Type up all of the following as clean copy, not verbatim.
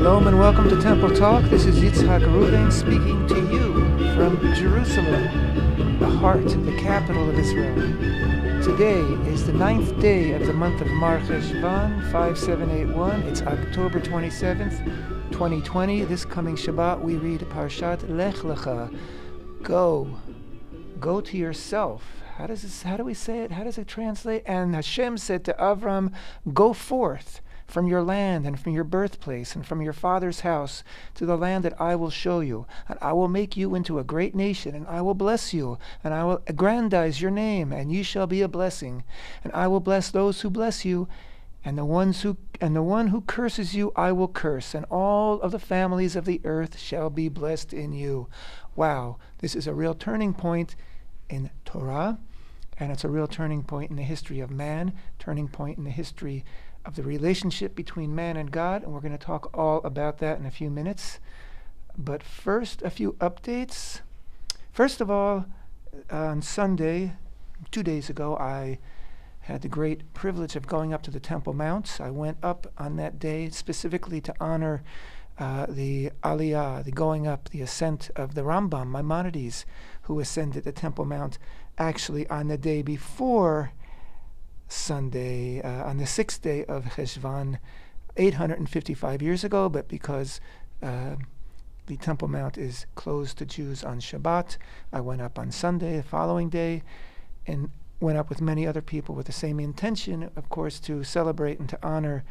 Shalom and welcome to Temple Talk. This is Yitzchak speaking to you from Jerusalem, the heart, the capital of Israel. Today is the 9th day of the month of Mar Cheshvan, 5781. It's October 27th, 2020. This coming Shabbat we read Parshat Lech Lecha. Go to yourself. How do we say it? How does it translate? And HaShem said to Avraham, go forth from your land and from your birthplace and from your father's house to the land that I will show you. And I will make you into a great nation, and I will bless you, and I will aggrandize your name, and you shall be a blessing. And I will bless those who bless you, and the one who curses you I will curse, and all of the families of the earth shall be blessed in you. Wow, this is a real turning point in Torah, and it's a real turning point in the history of man, turning point in the history of the relationship between man and God, and we're going to talk all about that in a few minutes. But first, a few updates. First of all, on Sunday, 2 days ago, I had the great privilege of going up to the Temple Mount. I went up on that day specifically to honor the Aliyah, the going up, the ascent of the Rambam, Maimonides, who ascended the Temple Mount actually on the day before Sunday, on the 6th day of Cheshvan, 855 years ago, but because the Temple Mount is closed to Jews on Shabbat, I went up on Sunday, the following day, and went up with many other people with the same intention, of course, to celebrate and to honor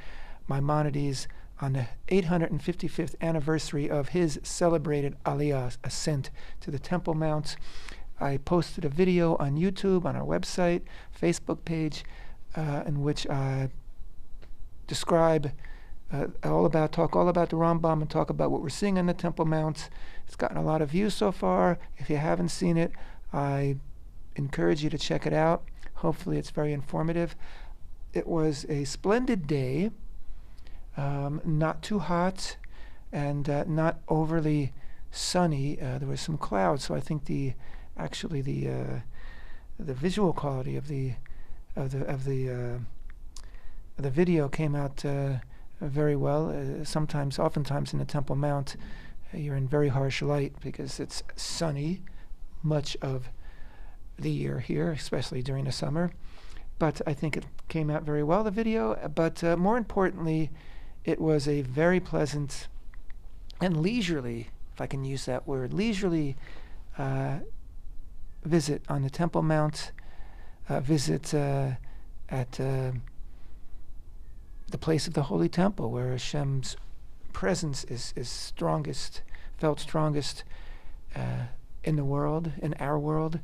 Maimonides on the 855th anniversary of his celebrated Aliyah, ascent to the Temple Mount. I posted a video on YouTube, on our website, Facebook page, in which I describe talk all about the Rambam and talk about what we're seeing on the Temple Mount. It's gotten a lot of views so far. If you haven't seen it, I encourage you to check it out. Hopefully it's very informative. It was a splendid day, not too hot and not overly sunny. There was some clouds, so I think the visual quality of the video came out very well. Oftentimes in the Temple Mount, you're in very harsh light because it's sunny much of the year here, especially during the summer. But I think it came out very well, the video. But more importantly, it was a very pleasant and leisurely, if I can use that word, leisurely visit on the Temple Mount, visit at the place of the Holy Temple, where Hashem's presence is felt strongest in the world, in our world.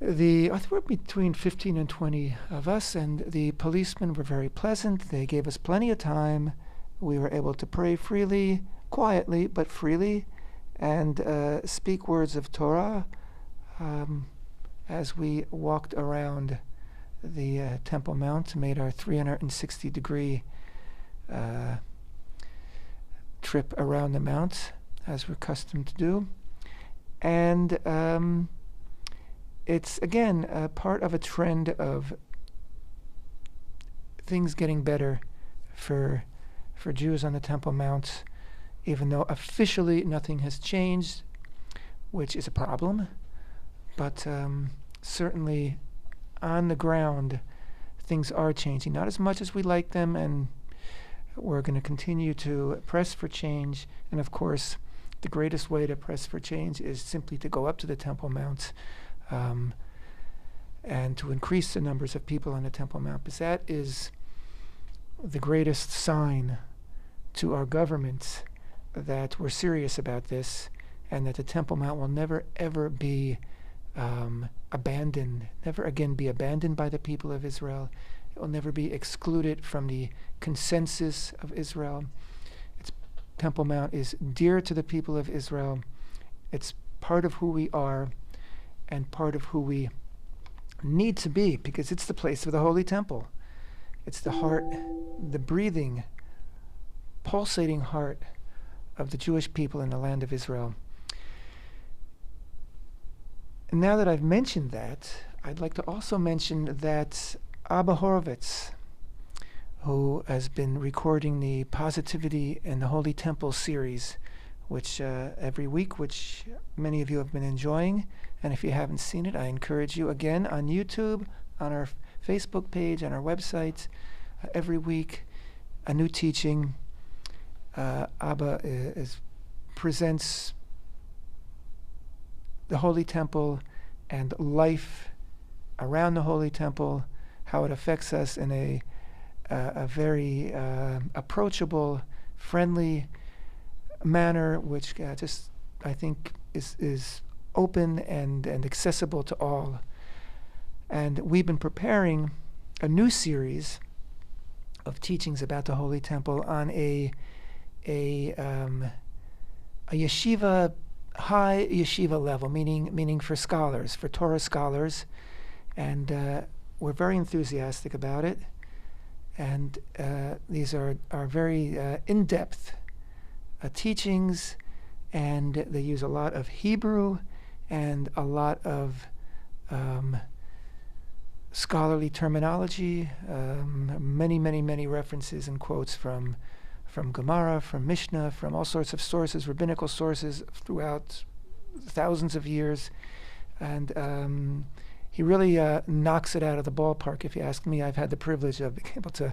I think we're between 15 and 20 of us, and the policemen were very pleasant. They gave us plenty of time. We were able to pray freely, quietly, but freely, and speak words of Torah as we walked around the Temple Mount, made our 360-degree trip around the Mount, as we're accustomed to do. And it's, again, part of a trend of things getting better for Jews on the Temple Mount, even though officially nothing has changed, which is a problem. But certainly on the ground, things are changing. Not as much as we like them, and we're going to continue to press for change. And of course, the greatest way to press for change is simply to go up to the Temple Mount and to increase the numbers of people on the Temple Mount, because that is the greatest sign to our government that we're serious about this, and that the Temple Mount will never, ever be abandoned, never again be abandoned by the people of Israel. It will never be excluded from the consensus of Israel. Temple Mount is dear to the people of Israel. It's part of who we are and part of who we need to be, because it's the place of the Holy Temple. It's the heart, the breathing, pulsating heart of the Jewish people in the land of Israel. And now that I've mentioned that, I'd like to also mention that Abba Horovitz, who has been recording the Positivity in the Holy Temple series, which every week, which many of you have been enjoying. And if you haven't seen it, I encourage you again on YouTube, on our Facebook page, on our website, every week, a new teaching. Abba presents the Holy Temple and life around the Holy Temple, how it affects us in a very approachable, friendly manner, which just, I think, is open and accessible to all. And we've been preparing a new series of teachings about the Holy Temple on a yeshiva, high yeshiva level, meaning for scholars, for Torah scholars, and we're very enthusiastic about it. And these are very in-depth teachings, and they use a lot of Hebrew and a lot of scholarly terminology, many references and quotes from Gemara, from Mishnah, from all sorts of sources, rabbinical sources throughout thousands of years. And he really knocks it out of the ballpark, if you ask me. I've had the privilege of being able to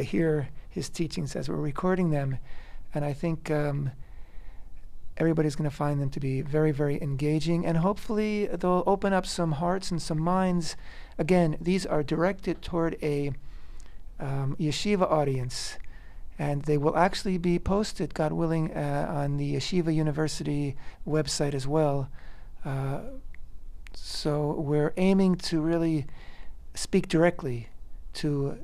hear his teachings as we're recording them. And I think everybody's going to find them to be very engaging. And hopefully they'll open up some hearts and some minds. Again, these are directed toward a yeshiva audience. And they will actually be posted, God willing, on the Yeshiva University website as well. So we're aiming to really speak directly to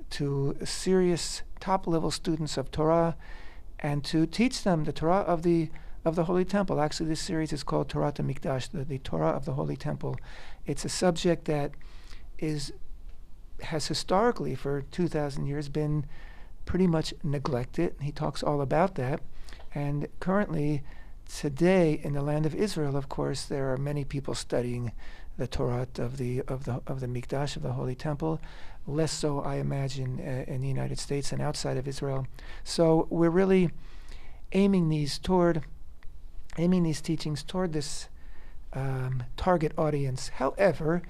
serious top-level students of Torah, and to teach them the Torah of the Holy Temple. Actually, this series is called Torah Mikdash, the Torah of the Holy Temple. It's a subject that has historically, for 2,000 years, been pretty much neglected. He talks all about that. And currently, today, in the land of Israel, of course, there are many people studying the Torah of the Mikdash, of the Holy Temple. Less so, I imagine, in the United States and outside of Israel. So we're really aiming these teachings toward this target audience. However,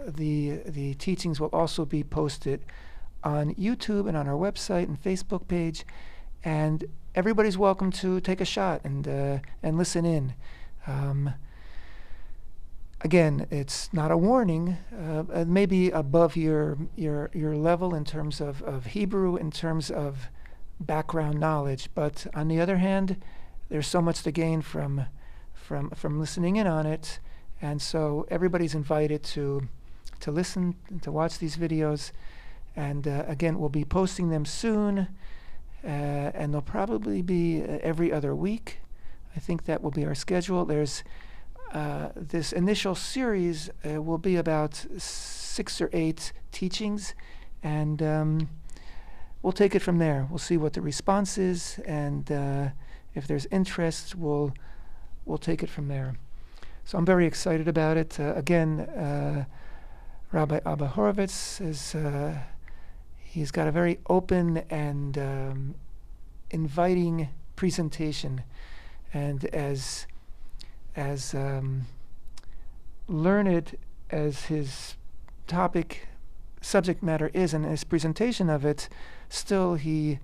the teachings will also be posted on YouTube and on our website and Facebook page, and everybody's welcome to take a shot and listen in. Again, it's not a warning. Maybe above your level in terms of Hebrew, in terms of background knowledge. But on the other hand, there's so much to gain from listening in on it, and so everybody's invited to listen, to watch these videos. And again, we'll be posting them soon, and they'll probably be every other week. I think that will be our schedule. There's this initial series will be about 6 or 8 teachings, and we'll take it from there. We'll see what the response is, and if there's interest, we'll take it from there. So I'm very excited about it. Again, Rabbi Abba Horovitz is he's got a very open and inviting presentation, and as learned as his subject matter is, and his presentation of it, still his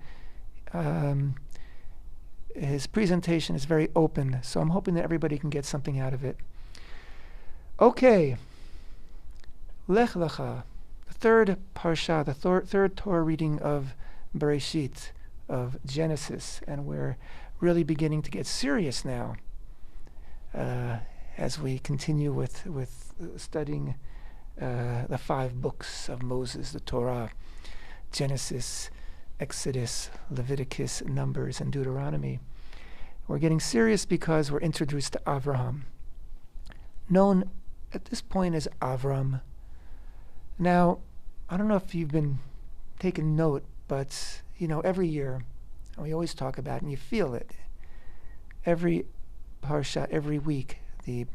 presentation is very open. So I'm hoping that everybody can get something out of it. Okay, Lech Lecha, the third parsha, the third Torah reading of Bereshit, of Genesis, and we're really beginning to get serious now as we continue with studying the 5 books of Moses, the Torah: Genesis, Exodus, Leviticus, Numbers, and Deuteronomy. We're getting serious because we're introduced to Avraham, known at this point as Avram. Now, I don't know if you've been taking note, but every year, and we always talk about it, and you feel it, every parsha, every week, the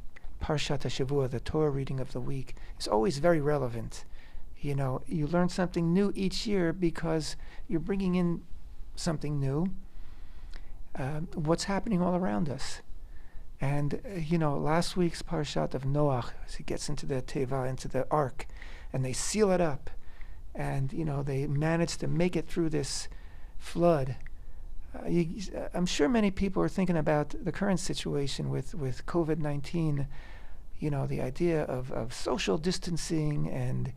Parshat HaShavua, the Torah reading of the week, is always very relevant. You learn something new each year because you're bringing in something new. What's happening all around us. And, last week's Parshat of Noach, as he gets into the Teva, into the ark, and they seal it up, and, they manage to make it through this flood. I'm sure many people are thinking about the current situation with COVID-19, the idea of social distancing and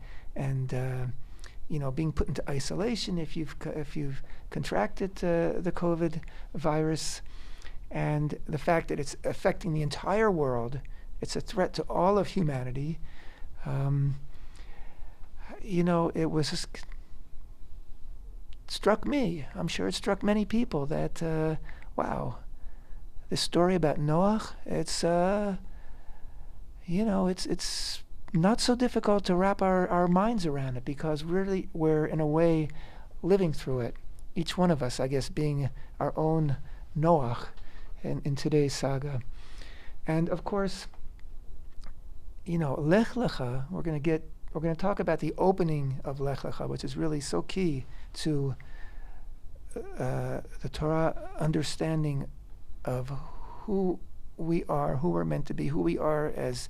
being put into isolation if you've contracted the COVID virus, and the fact that it's affecting the entire world. It's a threat to all of humanity. It was just struck me. I'm sure it struck many people that wow, this story about Noach. It's it's not so difficult to wrap our minds around it, because really we're in a way living through it. Each one of us, I guess, being our own Noach in today's saga. And of course, Lech Lecha, we're going to talk about the opening of Lech Lecha, which is really so key to the Torah understanding of who we are, who we're meant to be, who we are as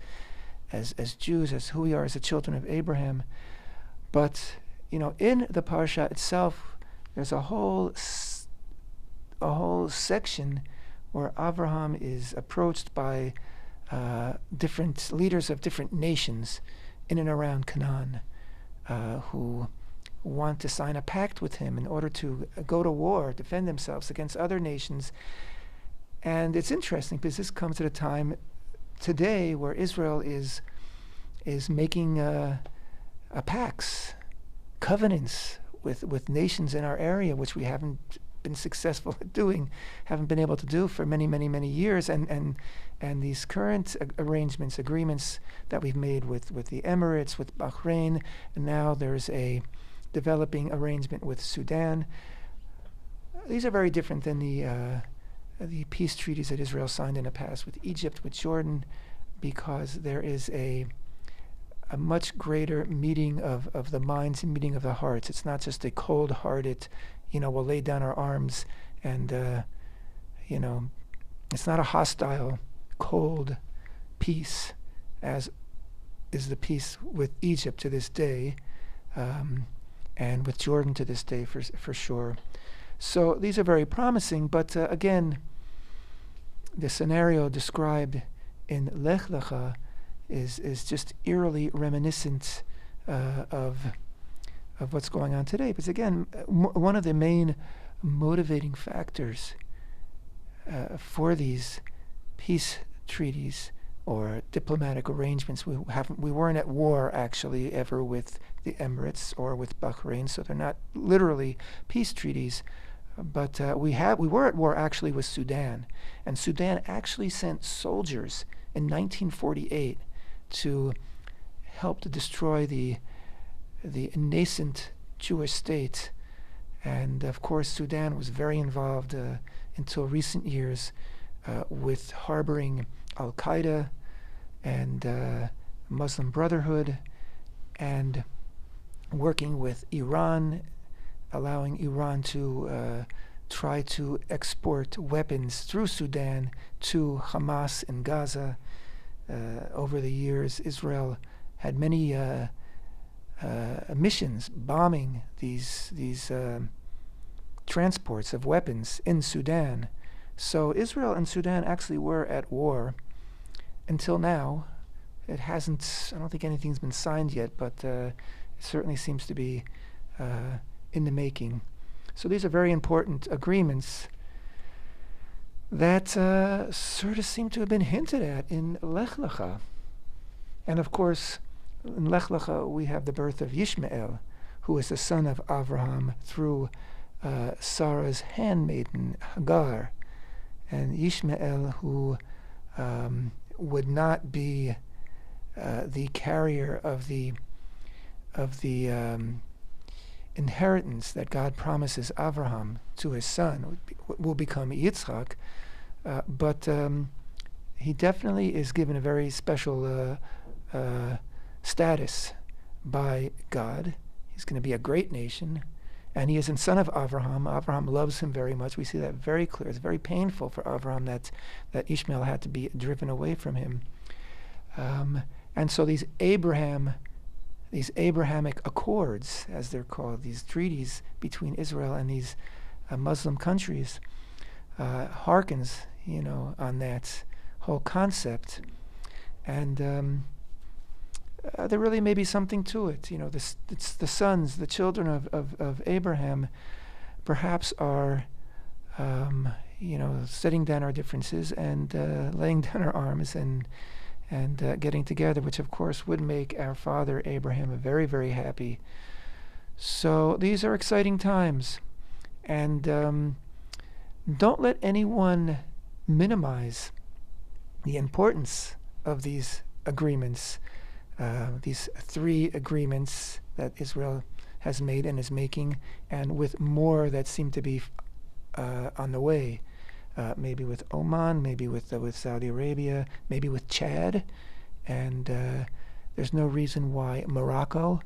Jews, as who we are as the children of Abraham. But in the parsha itself, there's a whole section where Avraham is approached by different leaders of different nations in and around Canaan, who want to sign a pact with him in order to go to war, defend themselves against other nations. And it's interesting because this comes at a time today where Israel is making pacts, covenants with nations in our area, which we haven't been successful at doing, haven't been able to do for many, many, many years. And these current agreements that we've made with the Emirates, with Bahrain, and now there's a developing arrangement with Sudan. These are very different than the peace treaties that Israel signed in the past with Egypt, with Jordan, because there is a much greater meeting of the minds and meeting of the hearts. It's not just a cold-hearted, we'll lay down our arms and, it's not a hostile, cold peace, as is the peace with Egypt to this day, and with Jordan to this day for sure. So these are very promising, but again, the scenario described in Lech Lecha is just eerily reminiscent of what's going on today. Because again, one of the main motivating factors for these peace treaties or diplomatic arrangements, we weren't at war actually ever with the Emirates or with Bahrain, so they're not literally peace treaties. But we were at war actually with Sudan, and Sudan actually sent soldiers in 1948 to help to destroy the nascent Jewish state. And of course, Sudan was very involved until recent years with harboring Al Qaeda and Muslim Brotherhood, and working with Iran, allowing Iran to try to export weapons through Sudan to Hamas in Gaza. Over the years, Israel had many missions bombing these transports of weapons in Sudan. So Israel and Sudan actually were at war until now. It hasn't, I don't think anything's been signed yet, but it certainly seems to be in the making. So these are very important agreements that sort of seem to have been hinted at in Lech Lecha. And of course, in Lech Lecha we have the birth of Yishmael, who is the son of Avraham through Sarah's handmaiden Hagar. And Yishmael, who would not be the carrier of the inheritance that God promises Avraham to his son, will become Yitzchak, but he definitely is given a very special status by God. He's going to be a great nation. And he is a son of Avraham. Avraham loves him very much. We see that very clear. It's very painful for Avraham that Ishmael had to be driven away from him. And so these Abrahamic accords, as they're called, these treaties between Israel and these Muslim countries, harkens, on that whole concept. And there really may be something to it. It's the sons, the children of Abraham, perhaps are, setting down our differences and laying down our arms and getting together, which of course would make our father Abraham very, very happy. So these are exciting times, and don't let anyone minimize the importance of these agreements, these 3 agreements that Israel has made and is making, and with more that seem to be on the way. Maybe with Oman, maybe with Saudi Arabia, maybe with Chad, and there's no reason why Morocco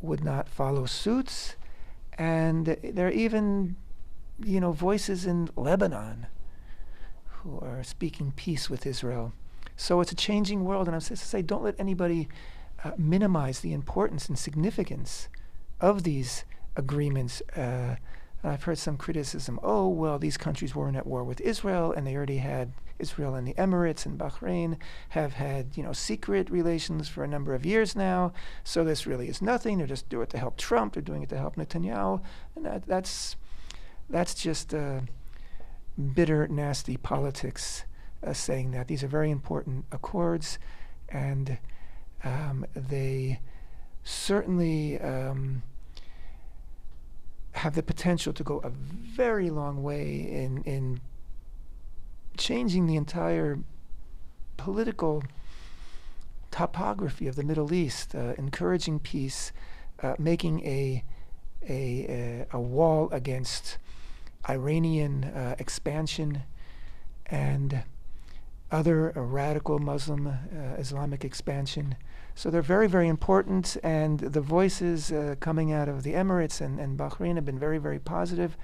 would not follow suit. And there are even, voices in Lebanon who are speaking peace with Israel. So it's a changing world, and I'm supposed to say, don't let anybody minimize the importance and significance of these agreements. I've heard some criticism, these countries weren't at war with Israel, and they already had Israel and the Emirates and Bahrain have had, secret relations for a number of years now, so this really is nothing. They're just doing it to help Trump, they're doing it to help Netanyahu, and that's just bitter, nasty politics, saying that. These are very important accords, and they certainly have the potential to go a very long way in changing the entire political topography of the Middle East, encouraging peace, making a wall against Iranian expansion and other radical Muslim Islamic expansion. So they're very, very important, and the voices coming out of the Emirates and Bahrain have been very, very positive.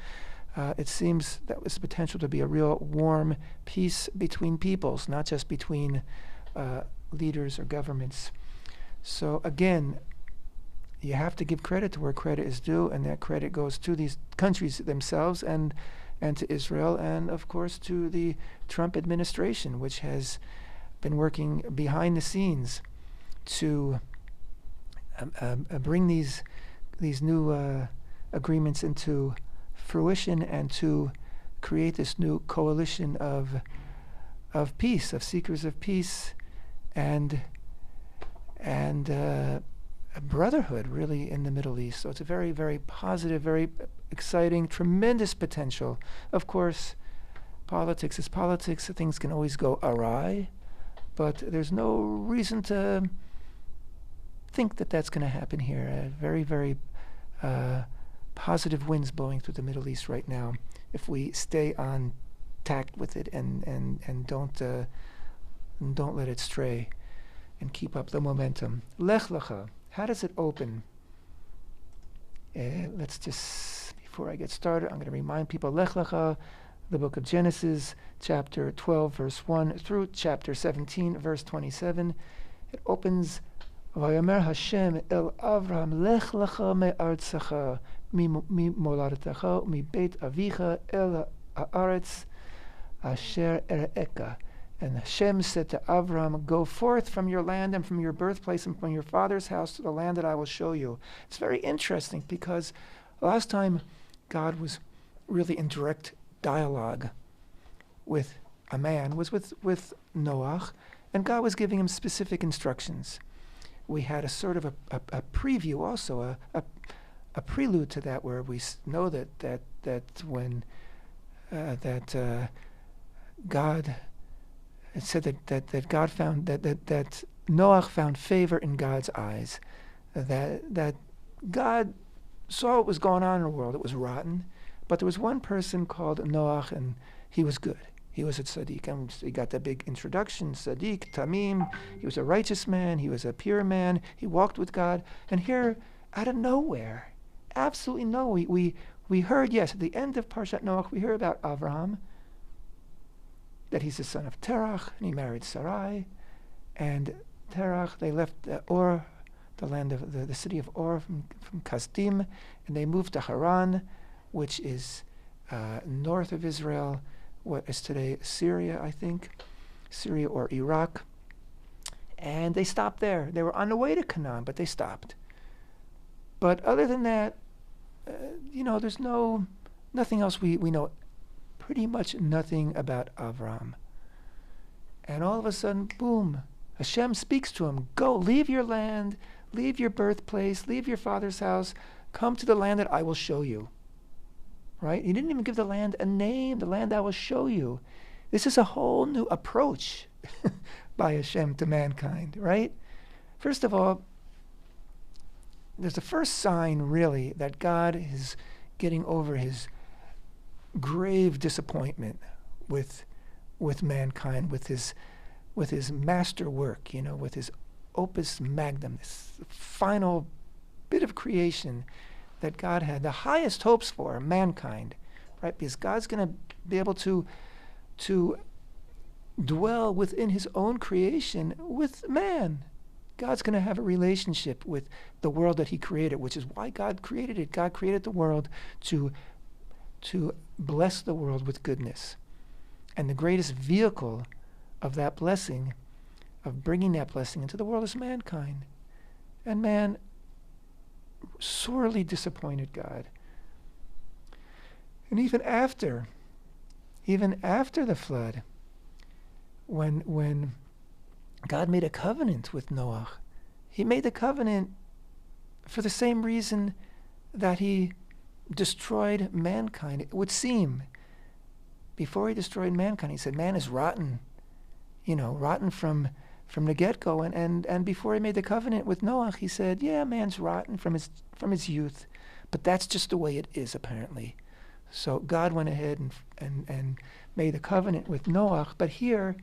It seems that was the potential to be a real warm peace between peoples, not just between leaders or governments. So again, you have to give credit to where credit is due, and that credit goes to these countries themselves and to Israel, and of course to the Trump administration, which has been working behind the scenes to bring these new agreements into fruition and to create this new coalition of peace, of seekers of peace, and a brotherhood really in the Middle East. So it's a very, very positive, very exciting, tremendous potential. Of course, politics is politics. Things can always go awry, but there's no reason to think that that's going to happen here. Very, very positive winds blowing through the Middle East right now, if we stay on tact with it and don't let it stray and keep up the momentum. Lech Lecha, how does it open? Let's just, before I get started, I'm going to remind people, Lech Lecha, the book of Genesis, chapter 12, verse 1 through chapter 17, verse 27. It opens, Vayomer HaShem el Avraham, Lech Lecha me'artzecha, ממולדתך מבית אביך אל הארץ אשר אראך. And Hashem said to Avraham, go forth from your land and from your birthplace and from your father's house to the land that I will show you. It's very interesting because last time God was really in direct dialogue with a man was with Noach, and God was giving him specific instructions. We had a sort of a preview also, a prelude to that, where we know that when God, it said that God found that Noach found favor in God's eyes, that God saw what was going on in the world. It was rotten, but there was one person called Noach, and he was good. He was a tzaddik, and he got that big introduction, tzaddik, tamim. He was a righteous man. He was a pure man. He walked with God. And here, out of nowhere, absolutely no, we heard, yes, at the end of Parshat Noach, we hear about Avraham, that he's the son of Terach, and he married Sarai. And Terach, they left Ur, the land of the city of Ur from Kasdim, and they moved to Haran, which is north of Israel, what is today Syria, I think, Syria or Iraq. And they stopped there. They were on the way to Canaan, but they stopped. But other than that, there's nothing else we know. Pretty much nothing about Avraham. And all of a sudden, boom, Hashem speaks to him. Go, leave your land, leave your birthplace, leave your father's house, come to the land that I will show you. Right? He didn't even give the land a name, the land I will show you. This is a whole new approach by Hashem to mankind, right? First of all, there's the first sign, really, that God is getting over his grave disappointment with mankind, with his master work, with his opus magnum, this final bit of creation that God had the highest hopes for mankind, right? Because God's going to be able to dwell within his own creation with man. God's going to have a relationship with the world that he created, which is why God created it. God created the world to bless the world with goodness. And the greatest vehicle of that blessing, of bringing that blessing into the world, is mankind. And man sorely disappointed God. And even after the flood, when God made a covenant with Noah, he made the covenant for the same reason that he destroyed mankind. It would seem, before he destroyed mankind, he said, man is rotten, rotten from the get-go. And before he made the covenant with Noah, he said, yeah, man's rotten from his youth, but that's just the way it is, apparently. So God went ahead and made a covenant with Noah. But here,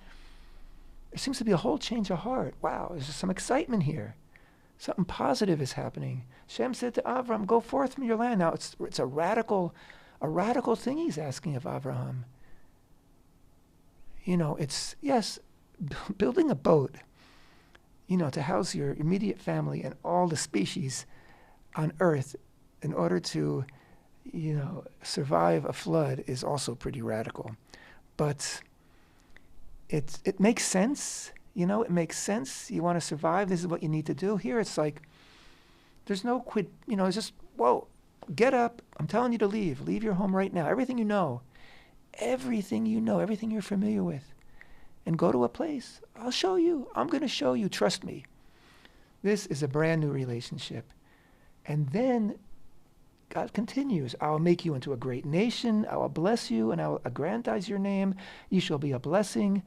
there seems to be a whole change of heart. Wow, there's some excitement here. Something positive is happening. Shem said to Avraham, go forth from your land. Now, it's a radical thing he's asking of Avraham. It's, yes, building a boat, to house your immediate family and all the species on earth in order to, survive a flood is also pretty radical. But it makes sense. It makes sense. You want to survive, this is what you need to do. Here it's like, there's no quid, it's just, whoa, get up. I'm telling you to leave. Leave your home right now. Everything you know, everything you're familiar with. And go to a place. I'll show you. I'm going to show you. Trust me. This is a brand new relationship. And then God continues. I will make you into a great nation. I will bless you, and I will aggrandize your name. You shall be a blessing.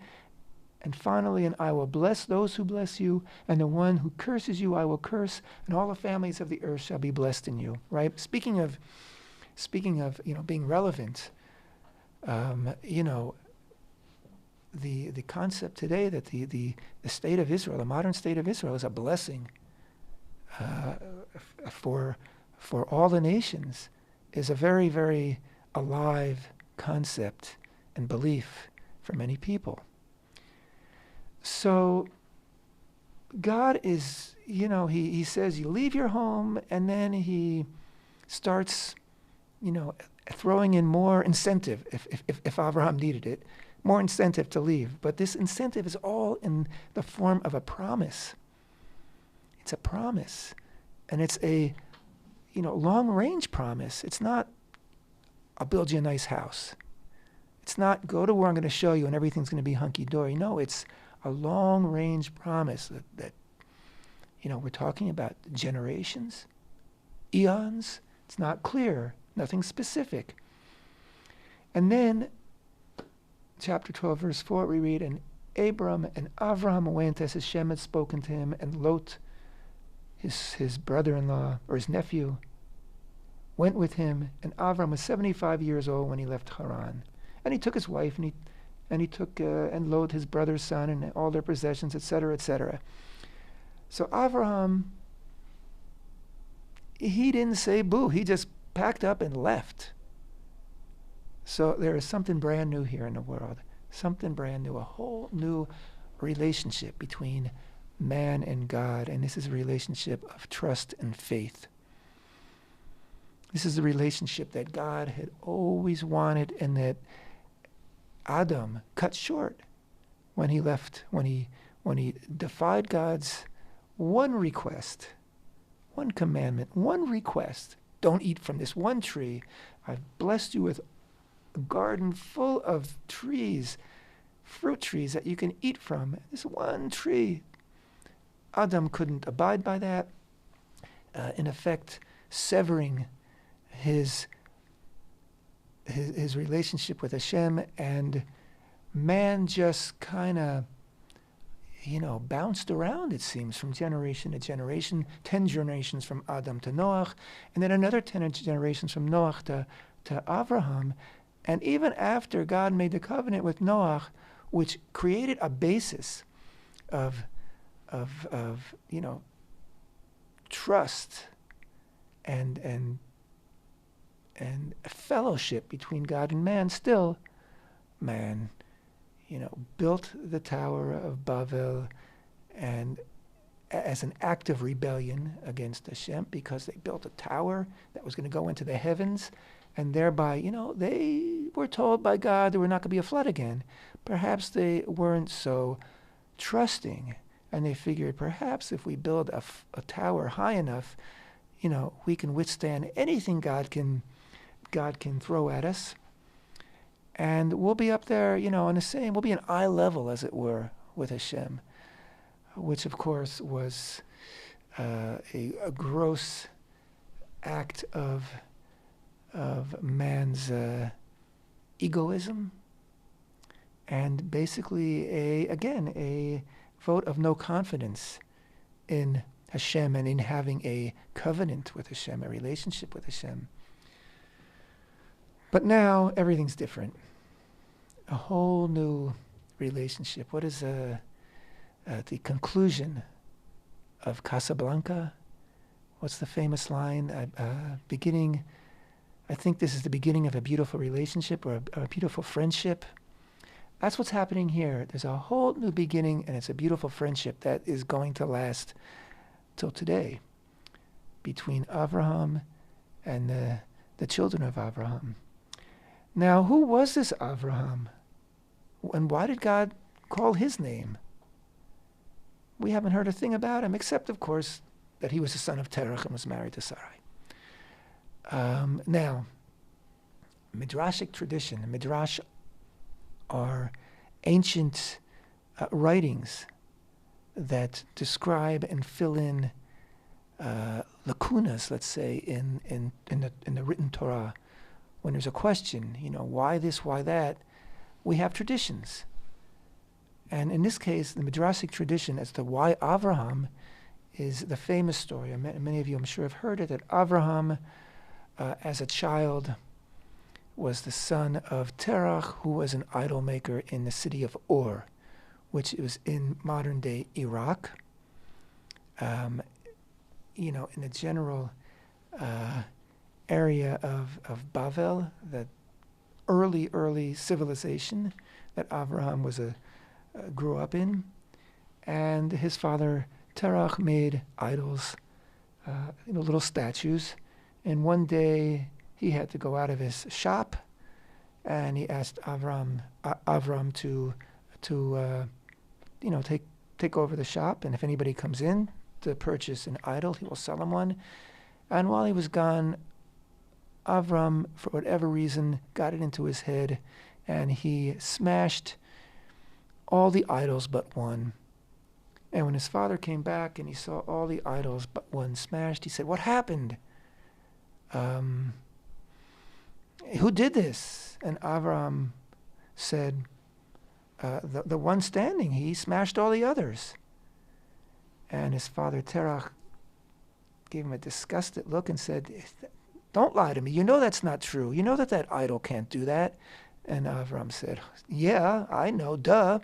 And finally, and I will bless those who bless you, and the one who curses you I will curse, and all the families of the earth shall be blessed in you. Right? Speaking of being relevant, the concept today that the state of Israel, the modern state of Israel, is a blessing for all the nations, is a very, very alive concept and belief for many people. So God is, he says you leave your home, and then he starts, throwing in more incentive if Avraham needed it. More incentive to leave. But this incentive is all in the form of a promise. It's a promise. And it's a, long-range promise. It's not, I'll build you a nice house. It's not, go to where I'm going to show you and everything's going to be hunky-dory. No, it's a long-range promise that we're talking about generations, eons. It's not clear, nothing specific. And then, chapter 12, verse 4, we read, and Abram and Avraham went as Hashem had spoken to him, and Lot, his brother-in-law, or his nephew, went with him, and Avraham was 75 years old when he left Haran. And he took his wife, and and he took and loathed his brother's son and all their possessions, etc., etc. So Avraham, he didn't say boo. He just packed up and left. So there is something brand new here in the world. Something brand new, a whole new relationship between man and God. And this is a relationship of trust and faith. This is a relationship that God had always wanted and that Adam cut short when he left, when he defied God's one request, one commandment, one request. Don't eat from this one tree. I've blessed you with a garden full of trees, fruit trees that you can eat from. This one tree. Adam couldn't abide by that, in effect severing his relationship with Hashem, and man just kind of, bounced around, it seems, from generation to generation, 10 generations from Adam to Noach, and then another 10 generations from Noach to Avraham. And even after God made the covenant with Noach, which created a basis of trust and fellowship between God and man, still man built the Tower of Babel, and as an act of rebellion against Hashem, because they built a tower that was going to go into the heavens, and thereby, they were told by God there were not going to be a flood again. Perhaps they weren't so trusting, and they figured perhaps if we build a tower high enough, we can withstand anything God can throw at us. And we'll be up there, on the same, we'll be an eye level, as it were, with Hashem, which, of course, was a gross act of man's egoism, and basically a vote of no confidence in Hashem and in having a covenant with Hashem, a relationship with Hashem. But now everything's different. A whole new relationship. What is the conclusion of Casablanca? What's the famous line? I think this is the beginning of a beautiful relationship or a beautiful friendship. That's what's happening here. There's a whole new beginning, and it's a beautiful friendship that is going to last till today between Avraham and the children of Avraham. Now, who was this Avraham? And why did God call his name? We haven't heard a thing about him, except, of course, that he was the son of Terach and was married to Sarai. Now, Midrashic tradition, Midrash are ancient writings that describe and fill in lacunas, let's say, in the written Torah. When there's a question, why this, why that, we have traditions. And in this case, the Midrashic tradition as to why Avraham is the famous story. Many of you, I'm sure, have heard it, that Avraham, as a child, was the son of Terach, who was an idol maker in the city of Ur, which was in modern-day Iraq. In the general area of Bavel, that early civilization that Avraham grew up in, and his father Terach made idols, little statues. And one day he had to go out of his shop, and he asked Avram to take over the shop, and if anybody comes in to purchase an idol, he will sell him one. And while he was gone, Avram, for whatever reason, got it into his head, and he smashed all the idols but one. And when his father came back and he saw all the idols but one smashed, he said, "What happened? Who did this?" And Avram said, the one standing, he smashed all the others. And his father Terach gave him a disgusted look and said, "Don't lie to me. You know that's not true. You know that idol can't do that. And Avraham said, yeah, I know, duh.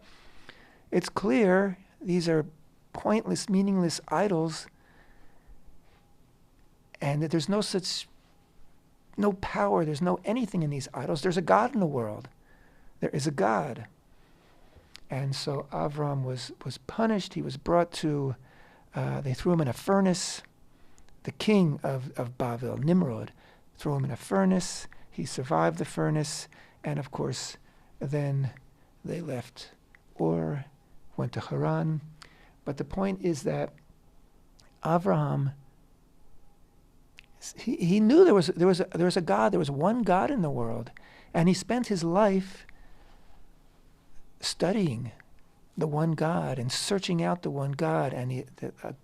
It's clear these are pointless, meaningless idols, and that there's no power, there's no anything in these idols. There's a God in the world. There is a God. And so Avraham was punished. He was brought to, they threw him in a furnace. The king of Babel, Nimrod, threw him in a furnace. He survived the furnace. And of course, then they left Ur, went to Haran. But the point is that Avraham, he knew there was a God, there was one God in the world. And he spent his life studying the one God and searching out the one God. And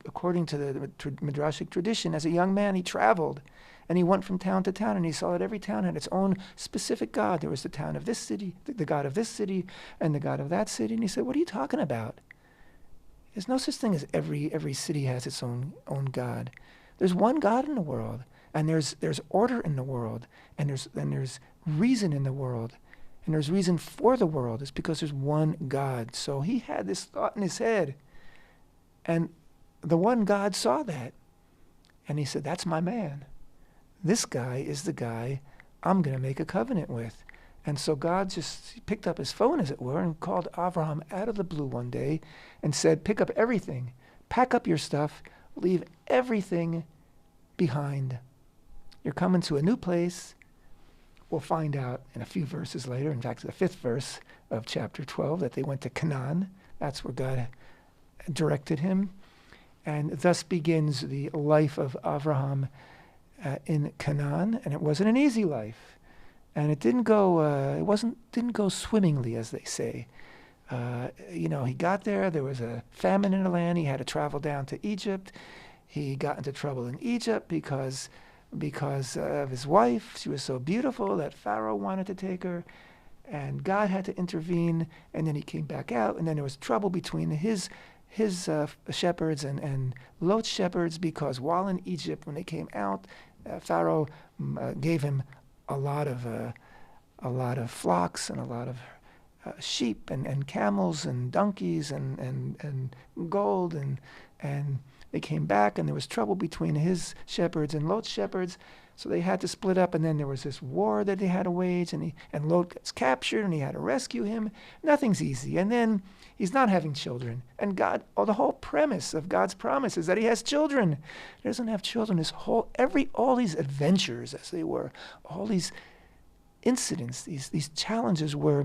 according to the Midrashic tradition, as a young man, he traveled. And he went from town to town, and he saw that every town had its own specific God. There was the town of this city, the God of this city, and the God of that city. And he said, what are you talking about? There's no such thing as every city has its own God. There's one God in the world, and there's order in the world, and there's reason in the world, and there's reason for the world. It's because there's one God. So he had this thought in his head, and the one God saw that, and he said, that's my man. This guy is the guy I'm going to make a covenant with. And so God just picked up his phone, as it were, and called Avraham out of the blue one day and said, pick up everything, pack up your stuff, leave everything behind. You're coming to a new place. We'll find out in a few verses later, in fact, the 5th verse of chapter 12, that they went to Canaan. That's where God directed him. And thus begins the life of Avraham in Canaan, and it wasn't an easy life, and it didn't go swimmingly, as they say. He got there. There was a famine in the land. He had to travel down to Egypt. He got into trouble in Egypt because of his wife. She was so beautiful that Pharaoh wanted to take her, and God had to intervene. And then he came back out, and then there was trouble between his shepherds and Lot's shepherds, because while in Egypt, when they came out, Pharaoh gave him a lot of flocks and a lot of sheep and camels and donkeys and gold, and they came back, and there was trouble between his shepherds and Lot's shepherds. So they had to split up, and then there was this war that they had to wage, and Lot gets captured, and he had to rescue him. Nothing's easy. And then he's not having children. And God, the whole premise of God's promise is that he has children. He doesn't have children. All these adventures, as they were, all these incidents, these challenges were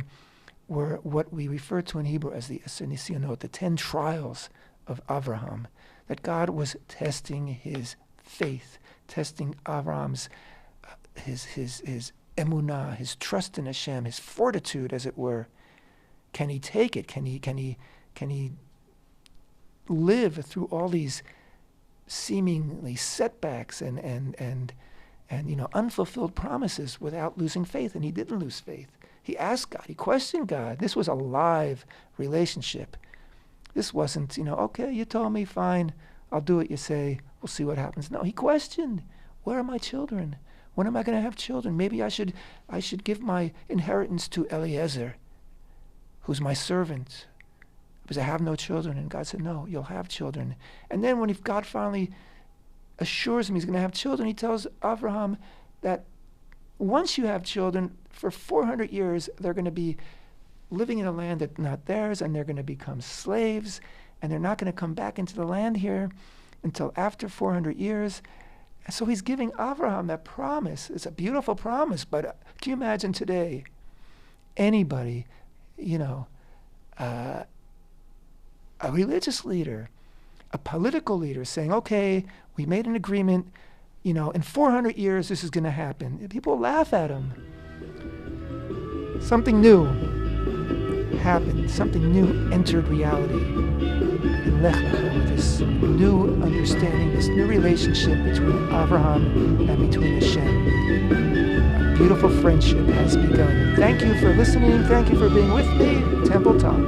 what we refer to in Hebrew as the Nisyonot, the 10 trials of Avraham, that God was testing his faith, testing Avraham's his emunah, his trust in Hashem, his fortitude, as it were. Can he take it? Can he live through all these seemingly setbacks and unfulfilled promises without losing faith? And he didn't lose faith. He asked God. He questioned God. This was a live relationship. This wasn't, okay, you told me, fine, I'll do what you say. We'll see what happens. No, he questioned, where are my children? When am I going to have children? Maybe I should give my inheritance to Eliezer, who's my servant, because I have no children. And God said, no, you'll have children. And then when God finally assures him he's going to have children, he tells Avraham that once you have children, for 400 years, they're going to be living in a land that's not theirs, and they're going to become slaves, and they're not going to come back into the land here until after 400 years. And so he's giving Avraham that promise. It's a beautiful promise, but can you imagine today, anybody, a religious leader, a political leader saying, okay, we made an agreement, in 400 years this is going to happen. People laugh at him. Something new happened. Something new entered reality in Lech Lecha, with this new understanding, this new relationship between Avraham and between Hashem. A beautiful friendship has begun. Thank you for listening. Thank you for being with me. Temple Talk.